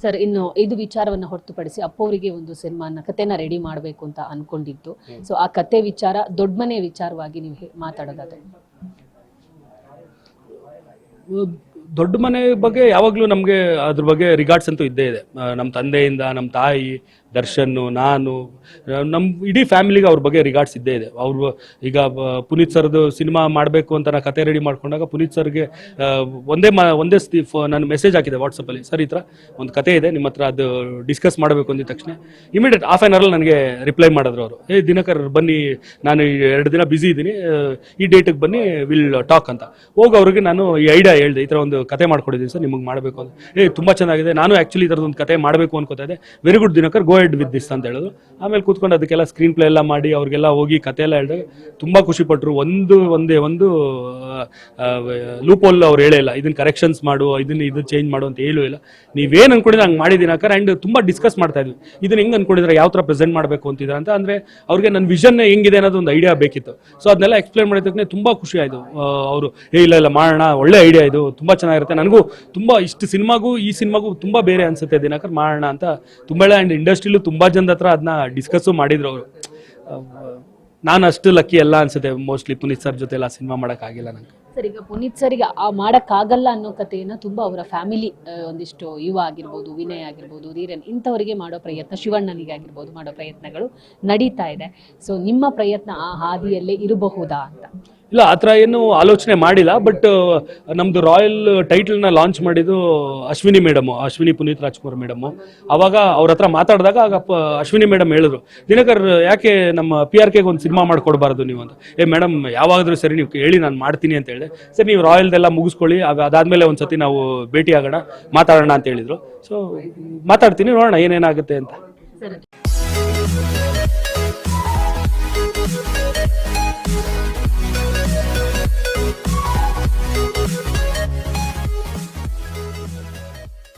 Sir, ಇನ್ನು ಇದು ವಿಚಾರವನ್ನು ಹೊರತುಪಡಿಸಿ ಅಪ್ಪವರಿಗೆ ಒಂದು ಸಿನಿಮಾನ ಕಥೆನ ರೆಡಿ ಮಾಡಬೇಕು ಅಂತ ಅನ್ಕೊಂಡಿದ್ದು. ಸೊ ಆ ಕತೆ ವಿಚಾರ ದೊಡ್ಡ ಮನೆ ವಿಚಾರವಾಗಿ ನೀವು ಮಾತಾಡೋದಾದ್ರೆ ದೊಡ್ಡ ಮನೆ ಬಗ್ಗೆ ಯಾವಾಗಲೂ ನಮಗೆ ಅದ್ರ ಬಗ್ಗೆ ರಿಗಾರ್ಡ್ಸ್ ಅಂತೂ ಇದ್ದೇ ಇದೆ. ನಮ್ಮ ತಂದೆಯಿಂದ, ನಮ್ಮ ತಾಯಿ, ದರ್ಶನ್, ನಾನು, ನಮ್ಮ ಇಡೀ ಫ್ಯಾಮಿಲಿಗೆ ಅವ್ರ ಬಗ್ಗೆ ರಿಗಾರ್ಡ್ಸ್ ಇದ್ದೇ ಇದೆ. ಅವರು ಈಗ ಪುನೀತ್ ಸರ್ದು ಸಿನಿಮಾ ಮಾಡಬೇಕು ಅಂತ ನಾನು ಕತೆ ರೆಡಿ ಮಾಡ್ಕೊಂಡಾಗ ಪುನೀತ್ ಸರ್ಗೆ ಒಂದೇ ನಾನು ಮೆಸೇಜ್ ಹಾಕಿದೆ ವಾಟ್ಸಪ್ಪಲ್ಲಿ, ಸರ್ ಈ ಥರ ಒಂದು ಕತೆ ಇದೆ ನಿಮ್ಮ ಹತ್ರ, ಅದು ಡಿಸ್ಕಸ್ ಮಾಡಬೇಕು ಅಂದಿದ ತಕ್ಷಣ ಇಮಿಡಿಯೇಟ್ ಹಾಫ್ ಆನ್ ಅವರಲ್ಲಿ ನನಗೆ ರಿಪ್ಲೈ ಮಾಡಿದ್ರು ಅವರು. ದಿನಕರ್ ಬನ್ನಿ, ನಾನು 2 ದಿನ ಬ್ಯುಸಿ ಇದ್ದೀನಿ, ಈ ಡೇಟಿಗೆ ಬನ್ನಿ, ವಿಲ್ ಟಾಕ್ ಅಂತ. ಹೋಗಿ ಅವ್ರಿಗೆ ನಾನು ಈ ಐಡಿಯಾ ಹೇಳಿದೆ, ಈ ಥರ ಒಂದು ಕತೆ ಮಾಡ್ಕೊಡಿದ್ದೀನಿ ಸರ್, ನಿಮಗೆ ಮಾಡಬೇಕು ಅಂತ. ತುಂಬ ಚೆನ್ನಾಗಿದೆ, ನಾನು ಆ್ಯಕ್ಚುಲಿ ಈ ಥರದೊಂದು ಕತೆ ಮಾಡಬೇಕು ಅನ್ಕೋತಾ ಇದ್ದೆ, very good Dinakar, go head with this ಅಂತ ಹೇಳಿದ್ರು. ಆಮೇಲೆ ಕೂತ್ಕೊಂಡು ಅದಕ್ಕೆಲ್ಲ ಸ್ಕ್ರೀನ್ ಪ್ಲೇ ಎಲ್ಲ ಮಾಡಿ ಅವ್ರಿಗೆಲ್ಲ ಹೋಗಿ ಕತೆ ಎಲ್ಲ ಹೇಳಿದಾಗ ತುಂಬ ಖುಷಿಪಟ್ಟರು. ಒಂದೇ ಒಂದು ಲೂಪೋಲ್ ಅವ್ರು ಹೇಳಿಲ್ಲ, ಇದನ್ನ ಕರೆಕ್ಷನ್ಸ್ ಮಾಡು, ಇದು ಚೇಂಜ್ ಮಾಡು ಅಂತ ಹೇಳೂ ಇಲ್ಲ. ನೀವೇನು ಅನ್ಕೊಂಡಿದ್ರೆ ಹಂಗೆ ಮಾಡಿದ್ದೀನಿ ಅಕ್ಕ. ಆ್ಯಂಡ್ ತುಂಬ ಡಿಸ್ಕಸ್ ಮಾಡ್ತಾ ಇದ್ವಿ, ಇದನ್ನ ಹೆಂಗೆ ಅನ್ಕೊಂಡಿದ್ರೆ, ಯಾವ ಥರ ಪ್ರೆಸೆಂಟ್ ಮಾಡಬೇಕು ಅಂತಿದ್ರೆ ಅಂತ. ಅಂದರೆ ಅವ್ರಿಗೆ ನನ್ನ ವಿಷನ್ ಹೆಂಗಿದೆ ಅನ್ನೋದು ಒಂದು ಐಡಿಯಾ ಬೇಕಿತ್ತು. ಸೊ ಅದನ್ನೆಲ್ಲ ಎಕ್ಸ್ಪ್ಲೇನ್ ಮಾಡಿದ್ದಕ್ಕೆ ತುಂಬ ಖುಷಿ ಆಯಿತು. ಅವರು ಇಲ್ಲ ಮಾಡೋಣ, ಒಳ್ಳೆ ಐಡಿಯಾ ಇದು, ತುಂಬ ಚೆನ್ನಾಗಿರುತ್ತೆ, ನನಗೂ ತುಂಬ ಇಷ್ಟು ಸಿನಿಮಾಗೂ ಈ ಸಿನಿಮಾಗೂ ತುಂಬ ಬೇರೆ ಅನಿಸುತ್ತೆ ದಿನಕರ್, ಮಾಡೋಣ ಅಂತ ತುಂಬ ಹೇಳ. ಆ್ಯಂಡ್ ಇಂಡಸ್ಟ್ರಿಲೂ ತುಂಬ ಜನದ ಹತ್ರ ಅದನ್ನ ಡಿಸ್ಕಸ್ಸು ಮಾಡಿದ್ರು ಅವರು. ನಾನು ಅಷ್ಟು ಲಕ್ಕಿ ಎಲ್ಲ ಅನ್ಸುತ್ತೆ, ಮೋಸ್ಟ್ಲಿ ಪುನೀತ್ ಸರ್ ಜೊತೆ ಎಲ್ಲ ಸಿನಿಮಾ ಮಾಡೋಕ್ಕಾಗಿಲ್ಲ ನನಗೆ. ಸರ್, ಈಗ ಪುನೀತ್ ಸರಿಗೆ ಮಾಡೋಕ್ಕಾಗಲ್ಲ ಅನ್ನೋ ಕಥೆಯನ್ನು ತುಂಬ ಅವರ ಫ್ಯಾಮಿಲಿ, ಒಂದಿಷ್ಟು ಯುವ ಆಗಿರ್ಬೋದು, ವಿನಯ್ ಆಗಿರ್ಬೋದು, ಧೀರನ್ ಇಂಥವರಿಗೆ ಮಾಡೋ ಪ್ರಯತ್ನ, ಶಿವಣ್ಣನಿಗೆ ಆಗಿರ್ಬೋದು ಮಾಡೋ ಪ್ರಯತ್ನಗಳು ನಡೀತಾ ಇದೆ. ಸೊ ನಿಮ್ಮ ಪ್ರಯತ್ನ ಆ ಹಾದಿಯಲ್ಲೇ ಇರಬಹುದಾ ಅಂತ? ಇಲ್ಲ, ಆ ಥರ ಏನು ಆಲೋಚನೆ ಮಾಡಿಲ್ಲ. ಬಟ್ ನಮ್ಮದು ರಾಯಲ್ ಟೈಟಲ್ನ ಲಾಂಚ್ ಮಾಡಿದ್ದು ಅಶ್ವಿನಿ ಮೇಡಮು, ಅಶ್ವಿನಿ ಪುನೀತ್ ರಾಜ್ಕುಮಾರ್ ಮೇಡಮು. ಅವಾಗ ಅವ್ರ ಹತ್ರ ಮಾತಾಡಿದಾಗ ಅಶ್ವಿನಿ ಮೇಡಮ್ ಹೇಳಿದ್ರು, ದಿನಕರ್ ಯಾಕೆ ನಮ್ಮ PRK ಒಂದು ಸಿನಿಮಾ ಮಾಡಿಕೊಡ್ಬಾರ್ದು ನೀವು ಅಂತ. ಮೇಡಮ್ ಯಾವಾಗಾದ್ರೂ ಸರಿ, ನೀವು ಹೇಳಿ ನಾನು ಮಾಡ್ತೀನಿ ಅಂತ ಹೇಳಿದೆ. ಸರಿ, ನೀವು ರಾಯಲ್ದೆಲ್ಲ ಮುಗಿಸ್ಕೊಳ್ಳಿ, ಅದಾದಮೇಲೆ ಒಂದು ಸತಿ ನಾವು ಭೇಟಿ ಆಗೋಣ, ಮಾತಾಡೋಣ ಅಂತ ಹೇಳಿದರು. ಸೊ ಮಾತಾಡ್ತೀನಿ, ನೋಡೋಣ ಏನೇನಾಗುತ್ತೆ ಅಂತ.